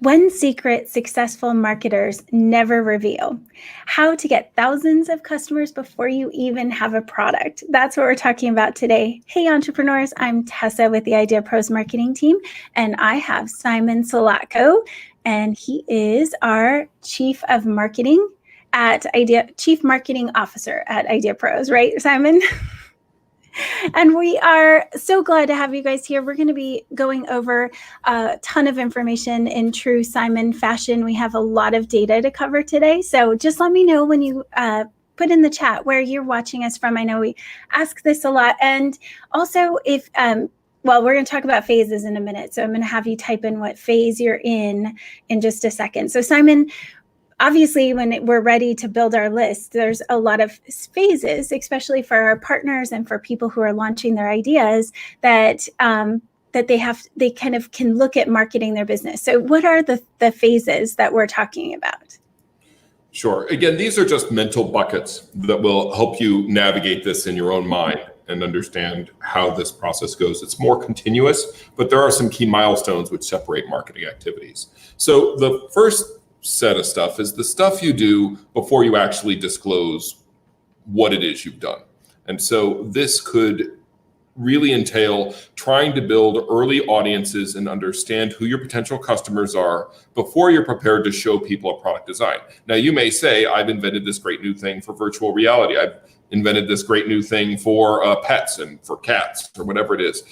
One secret successful marketers never reveal: how to get thousands of customers before you even have a product. That's what we're talking about today. Hey, entrepreneurs, I'm Tessa with the IdeaPros marketing team, and I have Simon Solotko, and he is our Chief Marketing Officer at IdeaPros, right, Simon? And we are so glad to have you guys here. We're going to be going over a ton of information in true Simon fashion. We have a lot of data to cover today. So just let me know when you put in the chat where you're watching us from. I know we ask this a lot. And also if, well, we're going to talk about phases in a minute. So I'm going to have you type in what phase you're in just a second. So Simon, obviously, when we're ready to build our list, there's a lot of phases, especially for our partners and for people who are launching their ideas, that they kind of can look at marketing their business. So what are the phases that we're talking about? Sure. Again, these are just mental buckets that will help you navigate this in your own mind and understand how this process goes. It's more continuous, but there are some key milestones which separate marketing activities. So the first set of stuff is the stuff you do before you actually disclose what it is you've done. And so this could really entail trying to build early audiences and understand who your potential customers are before you're prepared to show people a product design. Now, you may say, I've invented this great new thing for virtual reality. I've invented this great new thing for pets and for cats or whatever it is.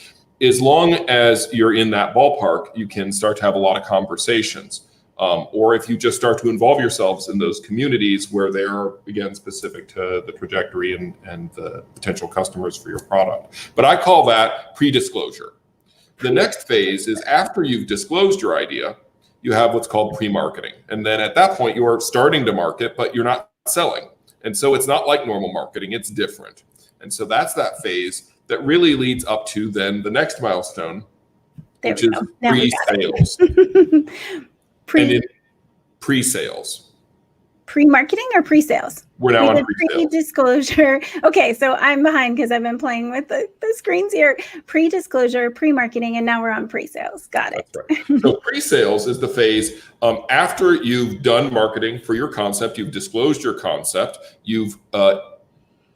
As long as you're in that ballpark, you can start to have a lot of conversations. Or if you just start to involve yourselves in those communities where they are, again, specific to the trajectory and the potential customers for your product. But I call that pre-disclosure. The next phase is after you've disclosed your idea, you have what's called pre-marketing. And then at that point, you are starting to market, but you're not selling. And so it's not like normal marketing, it's different. And so that's that phase that really leads up to then the next milestone, which is pre-sales. Pre-sales. Pre-marketing or pre-sales? We're now on pre-sales. Pre-disclosure. Okay, so I'm behind because I've been playing with the screens here. Pre-disclosure, pre-marketing, and now we're on pre-sales. Got it. That's right. So pre-sales is the phase after you've done marketing for your concept, you've disclosed your concept, you've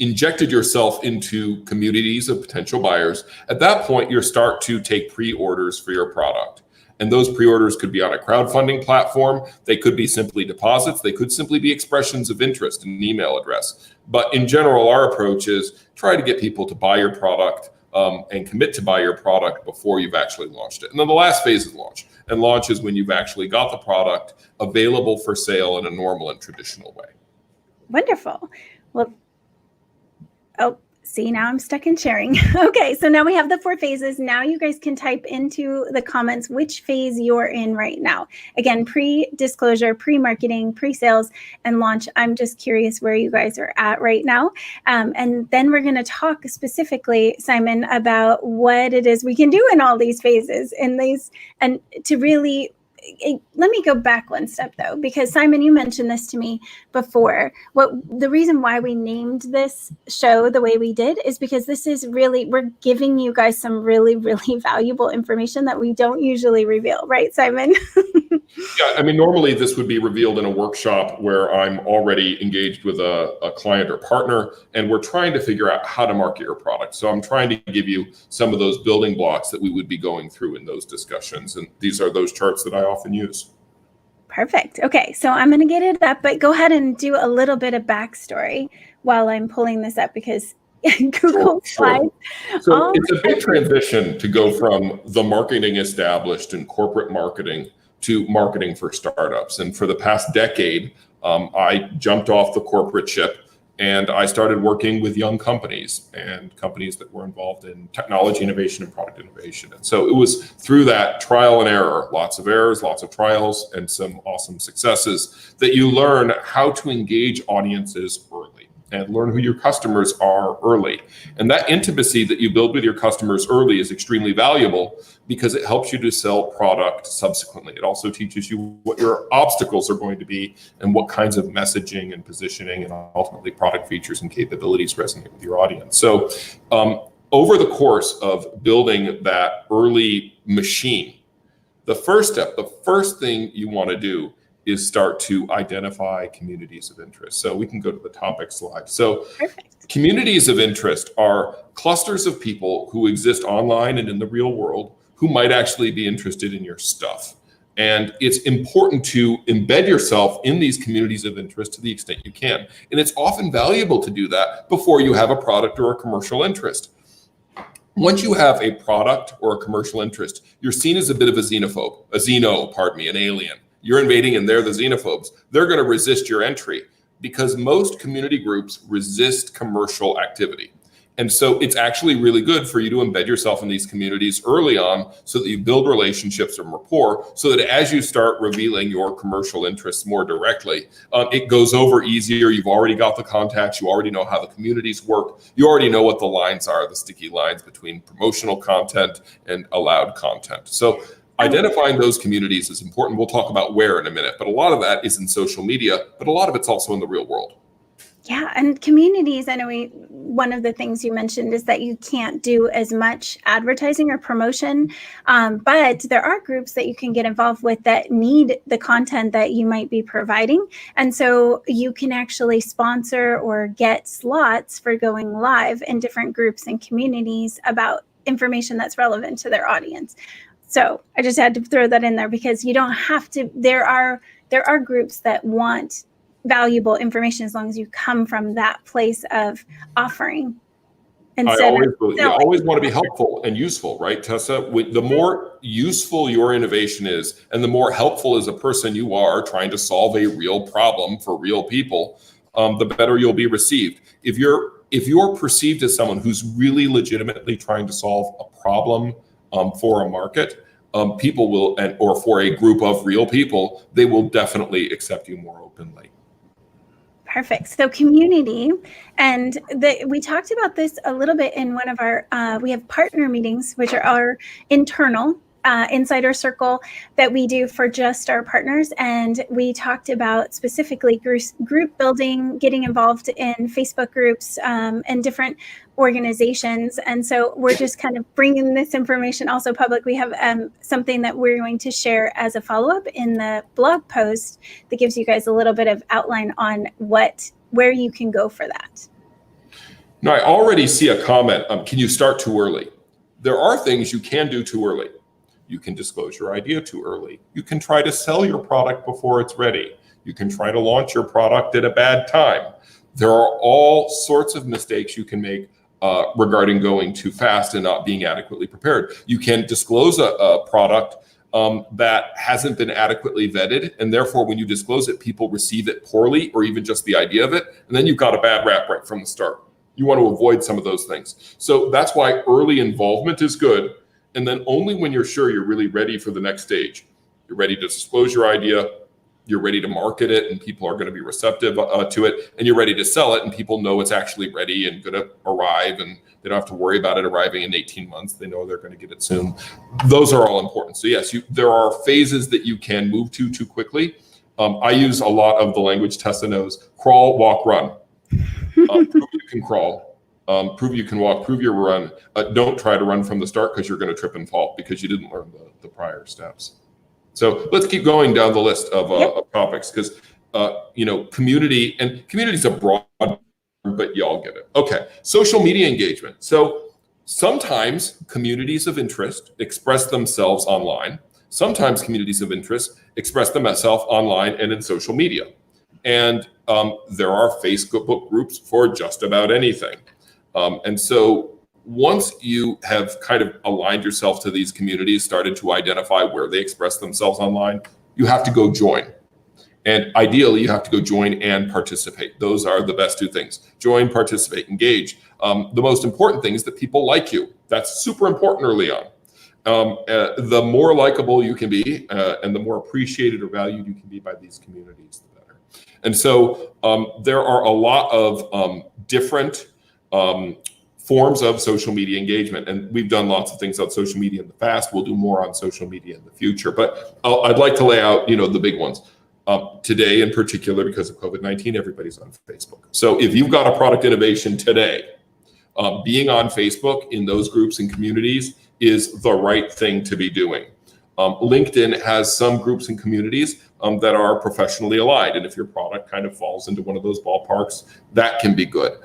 injected yourself into communities of potential buyers. At that point, you start to take pre-orders for your product. And those pre-orders could be on a crowdfunding platform. They could be simply deposits. They could simply be expressions of interest in an email address. But in general, our approach is try to get people to buy your product and commit to buy your product before you've actually launched it. And then the last phase is launch. And launch is when you've actually got the product available for sale in a normal and traditional way. Wonderful. Well, see, now I'm stuck in sharing. Okay, so now we have the 4 phases. Now you guys can type into the comments which phase you're in right now. Again, pre-disclosure, pre-marketing, pre-sales, and launch. I'm just curious where you guys are at right now. And then we're going to talk specifically, Simon, about what it is we can do in all these phases and to really... Let me go back one step though, because Simon, you mentioned this to me before. The reason why we named this show the way we did is because this is really, we're giving you guys some really, really valuable information that we don't usually reveal, right, Simon? Yeah, I mean, normally this would be revealed in a workshop where I'm already engaged with a client or partner, and we're trying to figure out how to market your product. So I'm trying to give you some of those building blocks that we would be going through in those discussions. And these are those charts that I often use. Perfect. Okay, so I'm going to get it up, but go ahead and do a little bit of backstory while I'm pulling this up because Google Slides. So it's a big transition to go from the marketing established and corporate marketing to marketing for startups. And for the past decade, I jumped off the corporate ship and I started working with young companies and companies that were involved in technology innovation and product innovation. And so it was through that trial and error, lots of errors, lots of trials, and some awesome successes that you learn how to engage audiences early and learn who your customers are early. And that intimacy that you build with your customers early is extremely valuable because it helps you to sell product subsequently. It also teaches you what your obstacles are going to be and what kinds of messaging and positioning and ultimately product features and capabilities resonate with your audience. So over the course of building that early machine, The first step, the first thing you want to do is start to identify communities of interest. So we can go to the topic slide. So Perfect. Communities of interest are clusters of people who exist online and in the real world who might actually be interested in your stuff. And it's important to embed yourself in these communities of interest to the extent you can. And it's often valuable to do that before you have a product or a commercial interest. Once you have a product or a commercial interest, you're seen as a bit of a an alien. You're invading and they're the xenophobes. They're going to resist your entry because most community groups resist commercial activity. And so it's actually really good for you to embed yourself in these communities early on so that you build relationships and rapport so that as you start revealing your commercial interests more directly, it goes over easier. You've already got the contacts. You already know how the communities work. You already know what the lines are, the sticky lines between promotional content and allowed content. So identifying those communities is important. We'll talk about where in a minute, but a lot of that is in social media, but a lot of it's also in the real world. Yeah, and communities, I know one of the things you mentioned is that you can't do as much advertising or promotion, but there are groups that you can get involved with that need the content that you might be providing. And so you can actually sponsor or get slots for going live in different groups and communities about information that's relevant to their audience. So I just had to throw that in there because you don't have to, there are groups that want valuable information as long as you come from that place of offering. You always want to be helpful and useful, right, Tessa? The more useful your innovation is and the more helpful as a person you are trying to solve a real problem for real people, the better you'll be received. If you're perceived as someone who's really legitimately trying to solve a problem for a market, people will, or for a group of real people, they will definitely accept you more openly. Perfect. So community, and we talked about this a little bit in one of our, we have partner meetings, which are our internal insider circle that we do for just our partners. And we talked about specifically group building, getting involved in Facebook groups and different organizations. And so we're just kind of bringing this information also public. We have something that we're going to share as a follow-up in the blog post that gives you guys a little bit of outline on where you can go for that. Now, I already see a comment. Can you start too early? There are things you can do too early. You can disclose your idea too early. You can try to sell your product before it's ready. You can try to launch your product at a bad time. There are all sorts of mistakes you can make regarding going too fast and not being adequately prepared. You can disclose a product that hasn't been adequately vetted, and therefore when you disclose it, people receive it poorly or even just the idea of it, and then you've got a bad rap right from the start. You want to avoid some of those things. So that's why early involvement is good. And then only when you're sure you're really ready for the next stage, you're ready to disclose your idea, you're ready to market it and people are going to be receptive to it, and you're ready to sell it and people know it's actually ready and going to arrive and they don't have to worry about it arriving in 18 months. They know they're going to get it soon. Those are all important. So yes, there are phases that you can move to too quickly. I use a lot of the language Tessa knows: crawl, walk, run. Prove you can crawl. Prove you can walk, prove you run. Don't try to run from the start because you're going to trip and fall because you didn't learn the prior steps. So let's keep going down the list of topics because, community's a broad, but y'all get it. Okay, social media engagement. So sometimes communities of interest express themselves online. Sometimes communities of interest express themselves online and in social media. And there are Facebook groups for just about anything. And so once you have kind of aligned yourself to these communities, started to identify where they express themselves online, you have to go join. And ideally, you have to go join and participate. Those are the best two things: join, participate, engage. The most important thing is that people like you. That's super important early on. The more likable you can be and the more appreciated or valued you can be by these communities, the better. And so there are a lot of different forms of social media engagement. And we've done lots of things on social media in the past. We'll do more on social media in the future. But I'd like to lay out, the big ones. Today, in particular, because of COVID-19, everybody's on Facebook. So if you've got a product innovation today, being on Facebook in those groups and communities is the right thing to be doing. LinkedIn has some groups and communities that are professionally aligned. And if your product kind of falls into one of those ballparks, that can be good.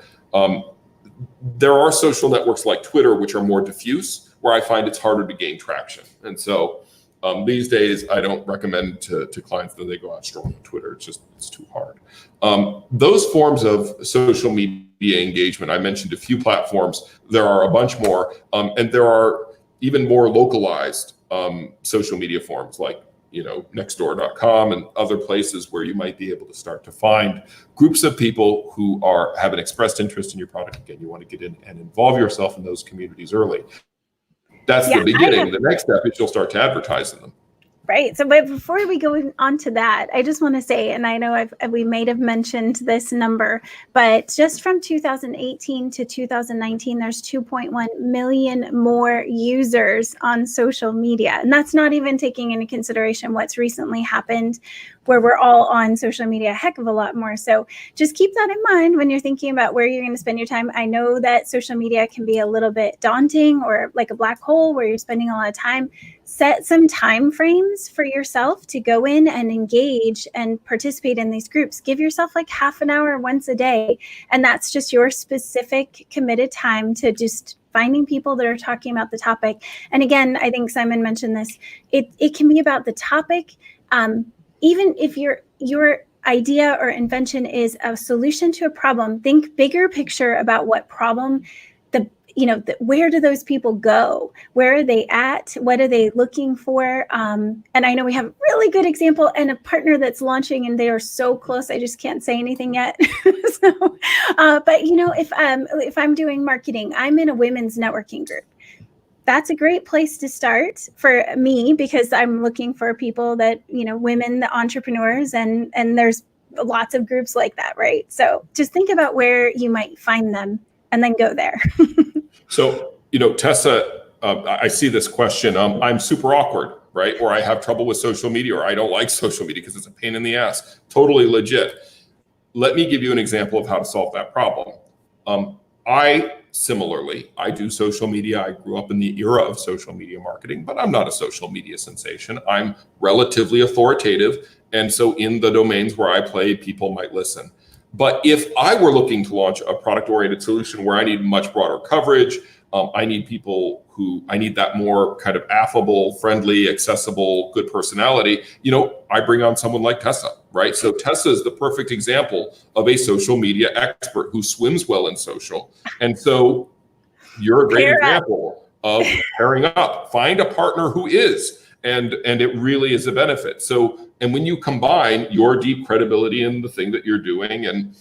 There are social networks like Twitter, which are more diffuse, where I find it's harder to gain traction. And so these days, I don't recommend to clients that they go out strong on Twitter. It's too hard. Those forms of social media engagement, I mentioned a few platforms. There are a bunch more, and there are even more localized social media forms like nextdoor.com and other places where you might be able to start to find groups of people who have an expressed interest in your product. Again, you want to get in and involve yourself in those communities early. That's the beginning. The next step is you'll start to advertise in them. Right. So, but before we go on to that, I just want to say, and I know we may have mentioned this number, but just from 2018 to 2019, there's 2.1 million more users on social media. And that's not even taking into consideration what's recently happened, where we're all on social media a heck of a lot more. So just keep that in mind when you're thinking about where you're going to spend your time. I know that social media can be a little bit daunting or like a black hole where you're spending a lot of time. Set some time frames for yourself to go in and engage and participate in these groups. Give yourself like half an hour once a day. And that's just your specific committed time to just finding people that are talking about the topic. And again, I think Simon mentioned this. It can be about the topic. Even if your idea or invention is a solution to a problem, think bigger picture about what problem where do those people go? Where are they at? What are they looking for? And I know we have a really good example and a partner that's launching, and they are so close. I just can't say anything yet. But if I'm doing marketing, I'm in a women's networking group. That's a great place to start for me because I'm looking for people that, women, the entrepreneurs, and there's lots of groups like that, right? So just think about where you might find them and then go there. So, Tessa, I see this question. I'm super awkward, right? Or I have trouble with social media, or I don't like social media because it's a pain in the ass. Totally legit. Let me give you an example of how to solve that problem. I do social media. I grew up in the era of social media marketing, but I'm not a social media sensation. I'm relatively authoritative. And so in the domains where I play, people might listen. But if I were looking to launch a product-oriented solution where I need much broader coverage, I need that more kind of affable, friendly, accessible, good personality, I bring on someone like Tessa, right? So Tessa is the perfect example of a social media expert who swims well in social. And so you're a great example of pairing up. Find a partner who is. And it really is a benefit. So, and when you combine your deep credibility in the thing that you're doing and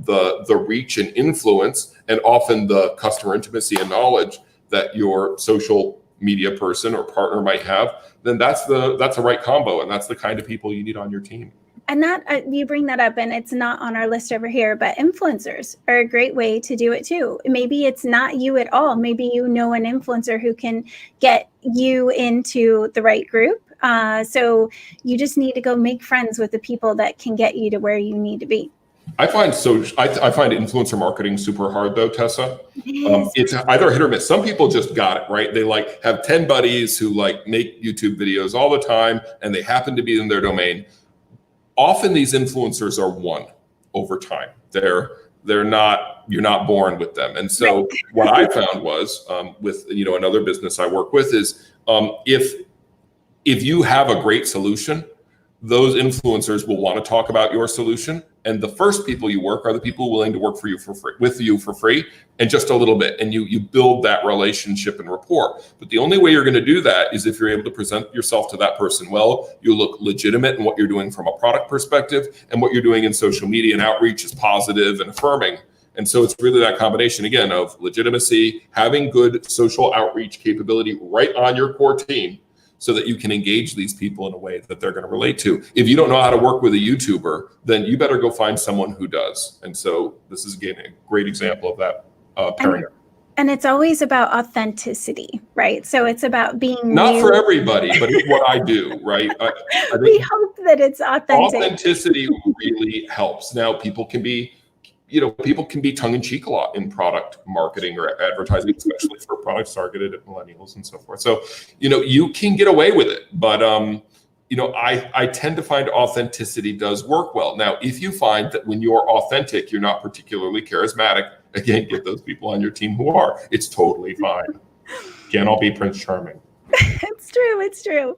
the reach and influence, and often the customer intimacy and knowledge that your social media person or partner might have, then that's the right combo, and that's the kind of people you need on your team. And that you bring that up, and it's not on our list over here, but influencers are a great way to do it too. Maybe it's not you at all. Maybe an influencer who can get you into the right group. So you just need to go make friends with the people that can get you to where you need to be. I find influencer marketing super hard though, Tessa. It's either hit or miss. Some people just got it, right? They have 10 buddies who make YouTube videos all the time, and they happen to be in their domain. Often these influencers are won over time. You're not born with them. And so what I found was with another business I work with is if you have a great solution, those influencers will want to talk about your solution. And the first people you work are the people willing to work with you for free and just a little bit. And you build that relationship and rapport. But the only way you're going to do that is if you're able to present yourself to that person well. You look legitimate in what you're doing from a product perspective, and what you're doing in social media and outreach is positive and affirming. And so it's really that combination, again, of legitimacy, having good social outreach capability right on your core team, so that you can engage these people in a way that they're going to relate to. If you don't know how to work with a YouTuber, then you better go find someone who does. And so this is, again, a great example of that pairing. And it's always about authenticity, right? So it's about being not for everybody, but it's what I do, right? I think we hope that it's authentic. Authenticity really helps. Now, people can be people can be tongue-in-cheek a lot in product marketing or advertising, especially for products targeted at millennials and so forth. So, you can get away with it, but I tend to find authenticity does work well. Now, if you find that when you're authentic, you're not particularly charismatic, again, get those people on your team who are. It's totally fine. Can't all be Prince Charming. It's true.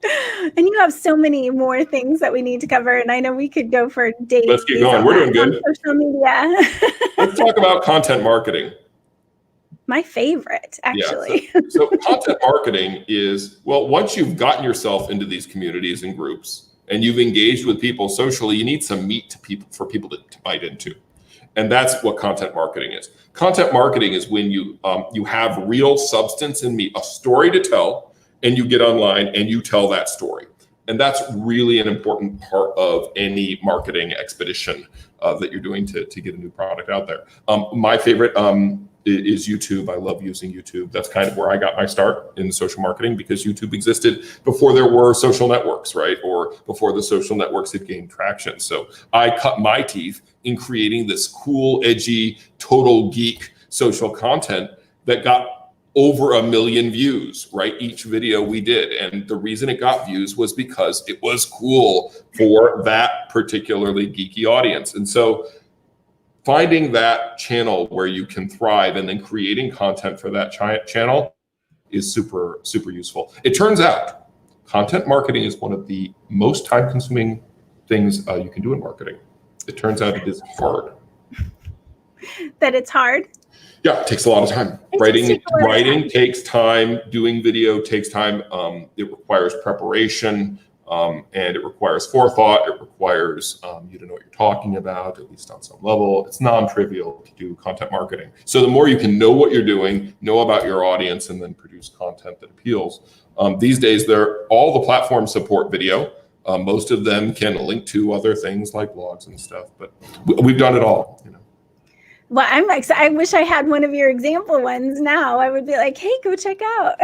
And you have so many more things that we need to cover. And I know we could go for days. Let's keep going. We're doing good. Social media. Let's talk about content marketing. My favorite, actually. Yeah, so content marketing is, once you've gotten yourself into these communities and groups and you've engaged with people socially, you need some meat for people to bite into. And that's what content marketing is. Content marketing is when you have real substance and meat, a story to tell, and you get online and you tell that story. And that's really an important part of any marketing expedition that you're doing to get a new product out there. My favorite is YouTube. I love using YouTube. That's kind of where I got my start in social marketing, because YouTube existed before there were social networks, right? Or before the social networks had gained traction. So I cut my teeth in creating this cool, edgy, total geek social content that got over 1 million views, right? Each video we did. And the reason it got views was because it was cool for that particularly geeky audience. And so finding that channel where you can thrive and then creating content for that channel is super, super useful. It turns out content marketing is one of the most time-consuming things you can do in marketing. It turns out it is hard. That it's hard? Yeah, it takes a lot of time. Writing takes time. Doing video takes time. It requires preparation, and it requires forethought. It requires you to know what you're talking about, at least on some level. It's non-trivial to do content marketing. So the more you can know what you're doing, know about your audience, and then produce content that appeals. These days, all the platforms support video. Most of them can link to other things like blogs and stuff, but we've done it all. Well, I'm excited. I wish I had one of your example ones now. I would be like, hey, go check out.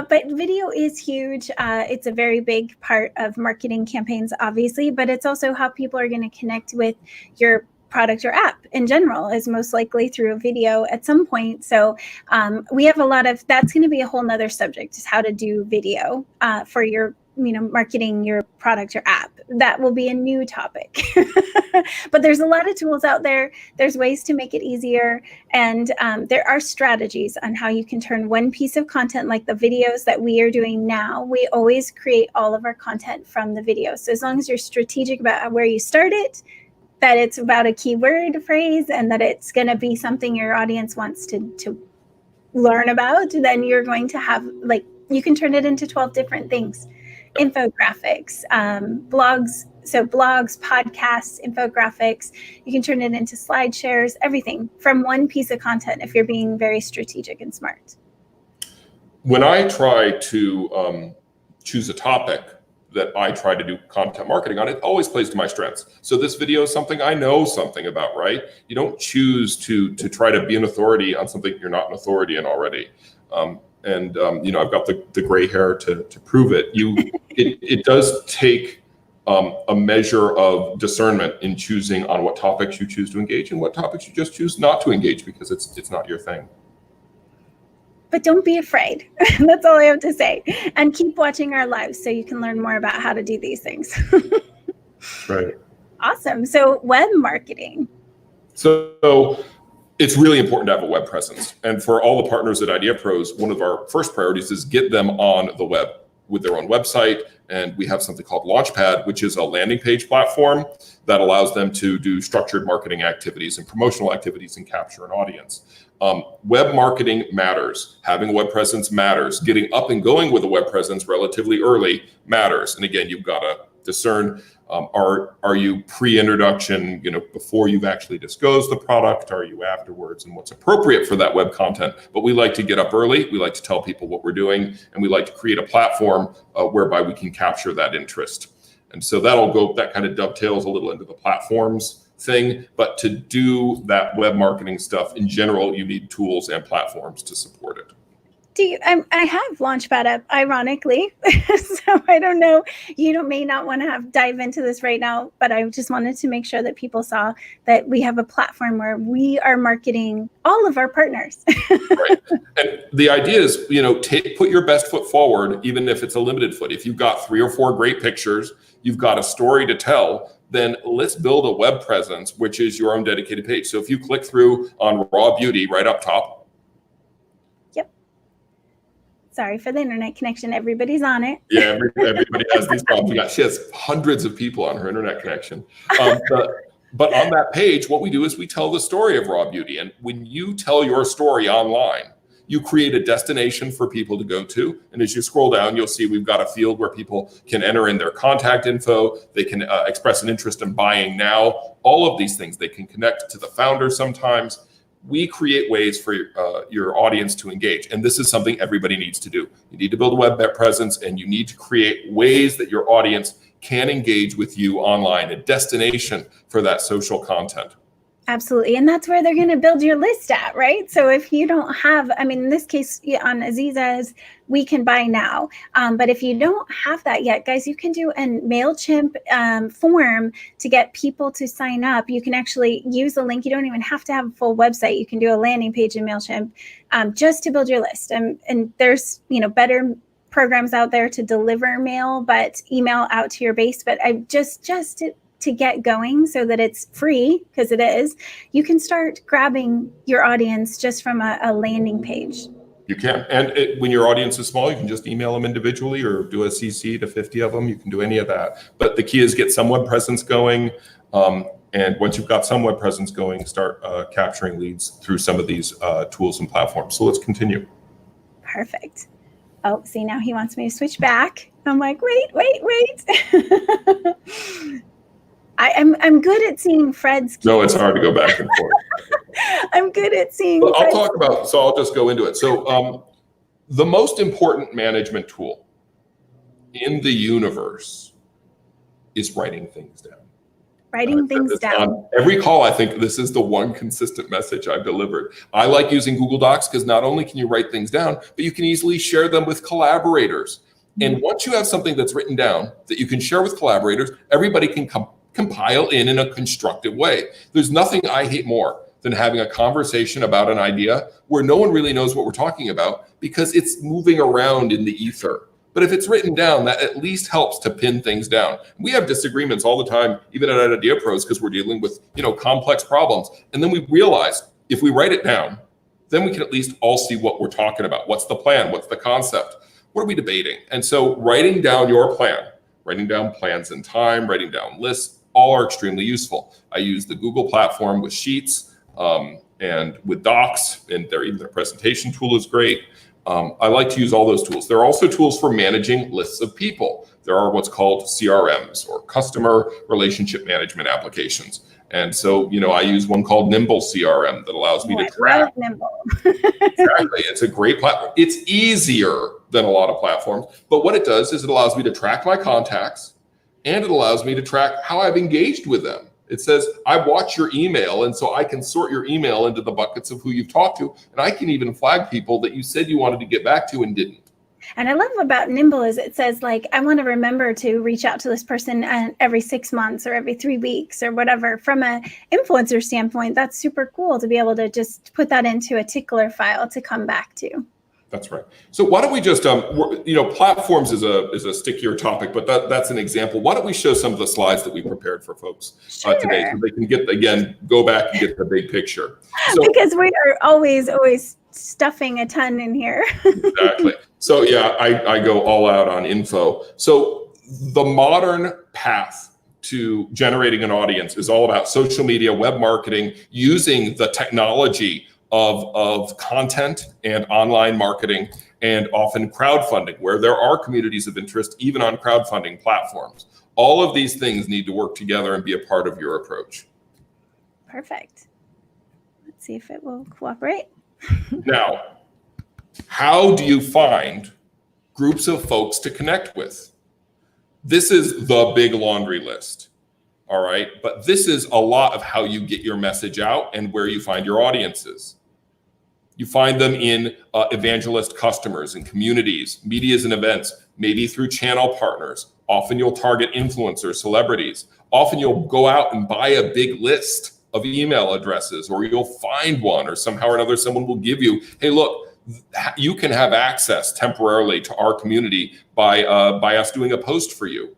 But video is huge. It's a very big part of marketing campaigns, obviously, but it's also how people are going to connect with your product or app in general, is most likely through a video at some point. So we have that's going to be a whole nother subject, is how to do video for your marketing your product or app. That will be a new topic. But there's a lot of tools out there. There's ways to make it easier. And there are strategies on how you can turn one piece of content, like the videos that we are doing now. We always create all of our content from the video. So as long as you're strategic about where you start it, that it's about a keyword phrase, and that it's going to be something your audience wants to learn about, then you're going to have, you can turn it into 12 different things. Infographics, blogs, podcasts, infographics. You can turn it into slide shares, everything from one piece of content if you're being very strategic and smart. When I try to choose a topic that I try to do content marketing on, it always plays to my strengths. So this video is something I know something about, right? You don't choose to try to be an authority on something you're not an authority in already. I've got the gray hair to prove it. It does take a measure of discernment in choosing on what topics you choose to engage and what topics you just choose not to engage, because it's not your thing. But don't be afraid. That's all I have to say. And keep watching our lives so you can learn more about how to do these things. Right. Awesome. So web marketing. So it's really important to have a web presence. And for all the partners at IdeaPros, one of our first priorities is get them on the web with their own website. And we have something called Launchpad, which is a landing page platform that allows them to do structured marketing activities and promotional activities and capture an audience. Web marketing matters. Having a web presence matters. Getting up and going with a web presence relatively early matters. And again, you've got to discern, are you pre-introduction, before you've actually disclosed the product? Are you afterwards? And what's appropriate for that web content? But we like to get up early. We like to tell people what we're doing, and we like to create a platform whereby we can capture that interest. And so that kind of dovetails a little into the platforms thing. But to do that web marketing stuff in general, you need tools and platforms to support it. I have Launchpad up, ironically. So I don't know. May not want to dive into this right now, but I just wanted to make sure that people saw that we have a platform where we are marketing all of our partners. Right. And the idea is, put your best foot forward, even if it's a limited foot. If you've got 3 or 4 great pictures, you've got a story to tell, then let's build a web presence, which is your own dedicated page. So if you click through on Raw Beauty right up top. Sorry for the internet connection. Everybody's on it. Yeah, everybody has these problems. She has hundreds of people on her internet connection. But on that page, what we do is we tell the story of Raw Beauty. And when you tell your story online, you create a destination for people to go to. And as you scroll down, you'll see we've got a field where people can enter in their contact info. They can express an interest in buying now. All of these things. They can connect to the founder sometimes. We create ways for your audience to engage. And this is something everybody needs to do. You need to build a web presence, and you need to create ways that your audience can engage with you online, a destination for that social content. Absolutely. And that's where they're going to build your list at, right? So if you don't have, in this case on Aziza's, we can buy now. But if you don't have that yet, guys, you can do a MailChimp form to get people to sign up. You can actually use a link. You don't even have to have a full website. You can do a landing page in MailChimp just to build your list. And there's, better programs out there to deliver mail, but email out to your base. But I just to get going so that it's free, because it is, you can start grabbing your audience just from a landing page. You can. And when your audience is small, you can just email them individually or do a CC to 50 of them. You can do any of that. But the key is get some web presence going. And once you've got some web presence going, start capturing leads through some of these tools and platforms. So let's continue. Perfect. Oh, see, now he wants me to switch back. I'm like, wait. I'm good at seeing Fred's keys. No, it's hard to go back and forth. I'm good at seeing. But I'll just go into it. So the most important management tool in the universe is writing things down. Writing things down. On every call, I think this is the one consistent message I've delivered. I like using Google Docs because not only can you write things down, but you can easily share them with collaborators. And once you have something that's written down that you can share with collaborators, everybody can compile in a constructive way. There's nothing I hate more than having a conversation about an idea where no one really knows what we're talking about because it's moving around in the ether. But if it's written down, that at least helps to pin things down. We have disagreements all the time, even at IdeaPros, because we're dealing with complex problems. And then we realize if we write it down, then we can at least all see what we're talking about. What's the plan? What's the concept? What are we debating? And so writing down your plan, writing down plans in time, writing down lists, all are extremely useful. I use the Google platform with Sheets and with Docs, and their presentation tool is great. I like to use all those tools. There are also tools for managing lists of people. There are what's called CRMs, or customer relationship management applications. And so, I use one called Nimble CRM that allows me to track. Nimble. Exactly. It's a great platform. It's easier than a lot of platforms, but what it does is it allows me to track my contacts, and it allows me to track how I've engaged with them. It says, I watch your email, and so I can sort your email into the buckets of who you've talked to, and I can even flag people that you said you wanted to get back to and didn't. And I love about Nimble is it says, I want to remember to reach out to this person every 6 months or every 3 weeks or whatever. From an influencer standpoint, that's super cool to be able to just put that into a tickler file to come back to. That's right. So why don't we just, platforms is a stickier topic, but that's an example. Why don't we show some of the slides that we prepared for folks today so they can go back and get the big picture. So, because we are always stuffing a ton in here. Exactly. So yeah, I go all out on info. So the modern path to generating an audience is all about social media, web marketing, using the technology of content and online marketing, and often crowdfunding, where there are communities of interest, even on crowdfunding platforms. All of these things need to work together and be a part of your approach. Perfect. Let's see if it will cooperate. Now, how do you find groups of folks to connect with? This is the big laundry list. All right. But this is a lot of how you get your message out and where you find your audiences. You find them in evangelist customers and communities, medias and events, maybe through channel partners. Often you'll target influencers, celebrities. Often you'll go out and buy a big list of email addresses, or you'll find one, or somehow or another someone will give you, hey, look, you can have access temporarily to our community by us doing a post for you.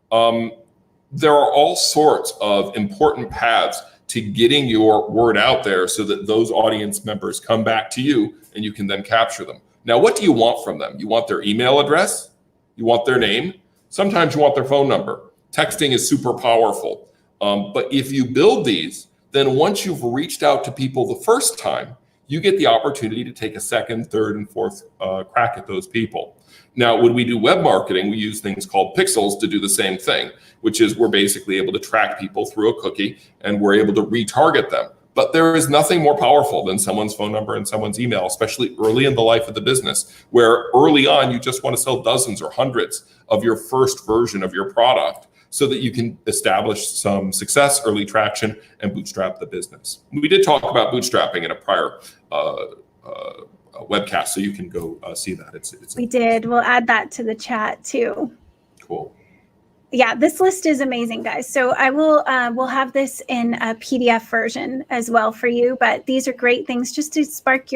There are all sorts of important paths to getting your word out there so that those audience members come back to you and you can then capture them. Now, what do you want from them? You want their email address? You want their name? Sometimes you want their phone number. Texting is super powerful. But if you build these, then once you've reached out to people the first time, you get the opportunity to take a second, third, and fourth crack at those people. Now, when we do web marketing, we use things called pixels to do the same thing, which is we're basically able to track people through a cookie and we're able to retarget them. But there is nothing more powerful than someone's phone number and someone's email, especially early in the life of the business, where early on you just want to sell dozens or hundreds of your first version of your product so that you can establish some success, early traction, and bootstrap the business. We did talk about bootstrapping in a prior webcast, so you can go see that. We did. We'll add that to the chat too. Cool. Yeah, this list is amazing, guys. So I will we'll have this in a PDF version as well for you. But these are great things just to spark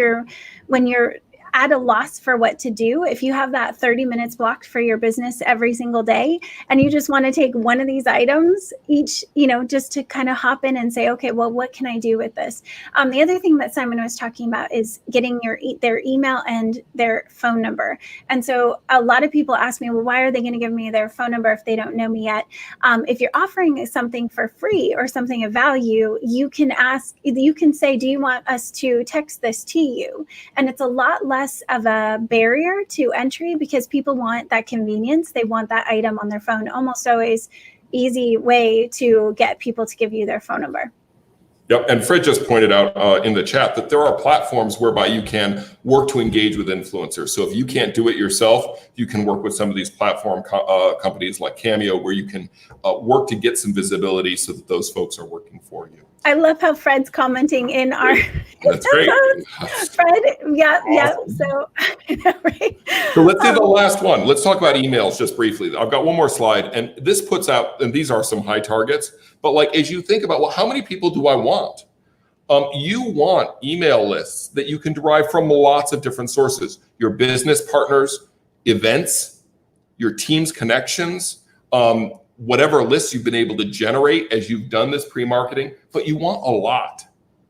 when you're at a loss for what to do. If you have that 30 minutes blocked for your business every single day, and you just want to take one of these items each, just to kind of hop in and say, okay, well, what can I do with this? The other thing that Simon was talking about is getting their email and their phone number. And so a lot of people ask me, well, why are they going to give me their phone number if they don't know me yet? If you're offering something for free or something of value, you can say, do you want us to text this to you? And it's a lot less of a barrier to entry because people want that convenience. They want that item on their phone. Almost always easy way to get people to give you their phone number. Yep, and Fred just pointed out in the chat that there are platforms whereby you can work to engage with influencers. So if you can't do it yourself, you can work with some of these platform companies like Cameo, where you can work to get some visibility so that those folks are working for you. I love how Fred's commenting in our. That's great. Fred, yeah. Awesome. So, right. So let's do the last one. Let's talk about emails just briefly. I've got one more slide, and this puts out, and these are some high targets. But like, as you think about, well, how many people do I want? You want email lists that you can derive from lots of different sources: your business partners, events, your team's connections, whatever lists you've been able to generate as you've done this pre-marketing, but you want a lot,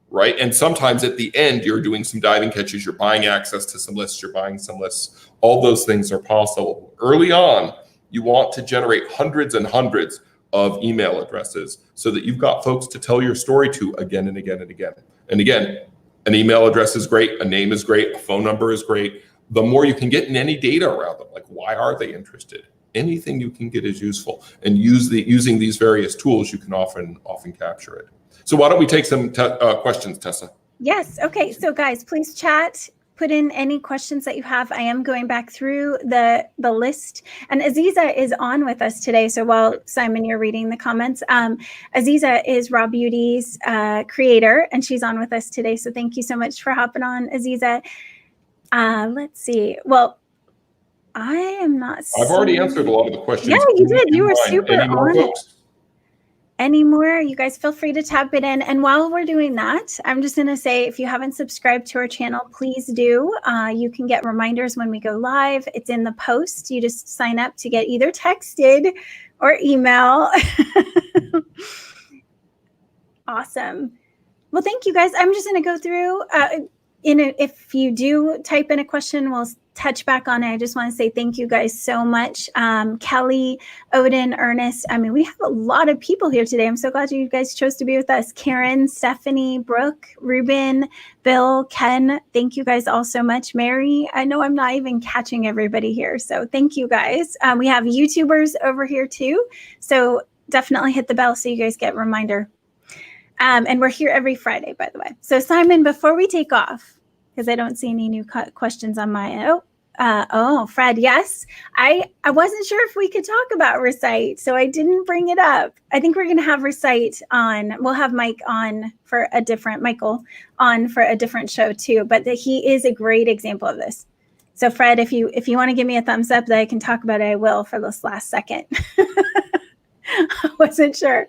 right? And sometimes at the end, you're doing some diving catches, you're buying access to some lists, you're buying some lists. All those things are possible. Early on, you want to generate hundreds and hundreds of email addresses so that you've got folks to tell your story to again and again and again. And again, an email address is great, a name is great, a phone number is great. The more you can get in any data around them, like why are they interested? Anything you can get is useful, and using these various tools, you can often capture it. So why don't we take some questions, Tessa? Yes. Okay. So guys, please chat. Put in any questions that you have. I am going back through the list, and Aziza is on with us today. So while Simon, you're reading the comments, Aziza is Raw Beauty's creator, and she's on with us today. So thank you so much for hopping on, Aziza. Let's see. Well, I am not. I've already answered a lot of the questions. Yeah, you did. You were super on it. Folks? Any more? You guys feel free to tap it in. And while we're doing that, I'm just going to say, if you haven't subscribed to our channel, please do. You can get reminders when we go live. It's in the post. You just sign up to get either texted or email. Awesome. Well, thank you guys. I'm just going to go through. If you do type in a question, we'll touch back on it. I just want to say thank you guys so much. Kelly, Odin, Ernest. I mean, we have a lot of people here today. I'm so glad you guys chose to be with us. Karen, Stephanie, Brooke, Ruben, Bill, Ken. Thank you guys all so much. Mary, I know I'm not even catching everybody here. So thank you guys. We have YouTubers over here too. So definitely hit the bell so you guys get a reminder. And we're here every Friday, by the way. So Simon, before we take off, because I don't see any new questions on my end. Fred, yes. I wasn't sure if we could talk about Recite, so I didn't bring it up. I think we're going to have Recite on. We'll have Michael on for a different show too, but he is a great example of this. So Fred, if you want to give me a thumbs up that I can talk about it, I will for this last second. I wasn't sure.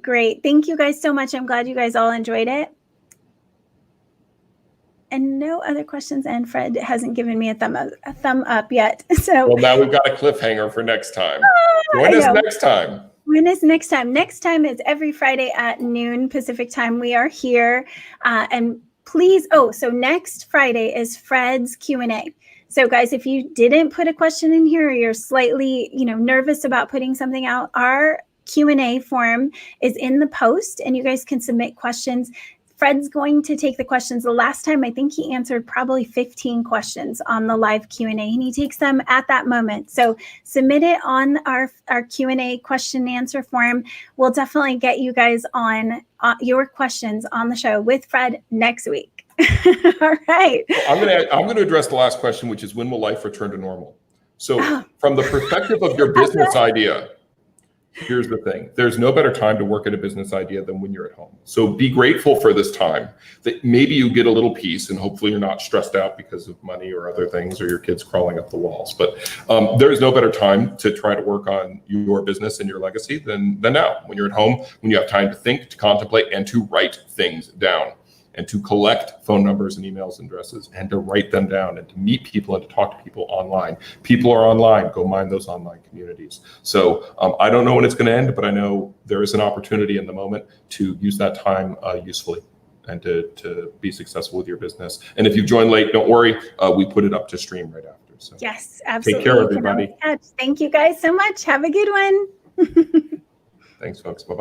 Great. Thank you guys so much. I'm glad you guys all enjoyed it. And no other questions. And Fred hasn't given me a thumb up yet. So well, now we've got a cliffhanger for next time. Join us next time. When is next time? Next time is every Friday at noon Pacific time. We are here. And please, so next Friday is Fred's Q&A. So guys, if you didn't put a question in here or you're slightly, nervous about putting something out, our Q&A form is in the post and you guys can submit questions. Fred's going to take the questions. The last time, I think he answered probably 15 questions on the live Q&A, and he takes them at that moment. So submit it on our Q&A question and answer form. We'll definitely get you guys on your questions on the show with Fred next week. All right. Well, I'm going to address the last question, which is when will life return to normal? So from the perspective of your business idea, here's the thing. There's no better time to work at a business idea than when you're at home. So be grateful for this time that maybe you get a little peace and hopefully you're not stressed out because of money or other things or your kids crawling up the walls. But there's no better time to try to work on your business and your legacy than now. When you're at home, when you have time to think, to contemplate, and to write things down, and to collect phone numbers and emails and addresses and to write them down and to meet people and to talk to people online. People are online, go mine those online communities. So I don't know when it's gonna end, but I know there is an opportunity in the moment to use that time usefully and to be successful with your business. And if you've joined late, don't worry, we put it up to stream right after. So yes, absolutely. Take care, everybody. Thank you guys so much. Have a good one. Thanks, folks. Bye-bye.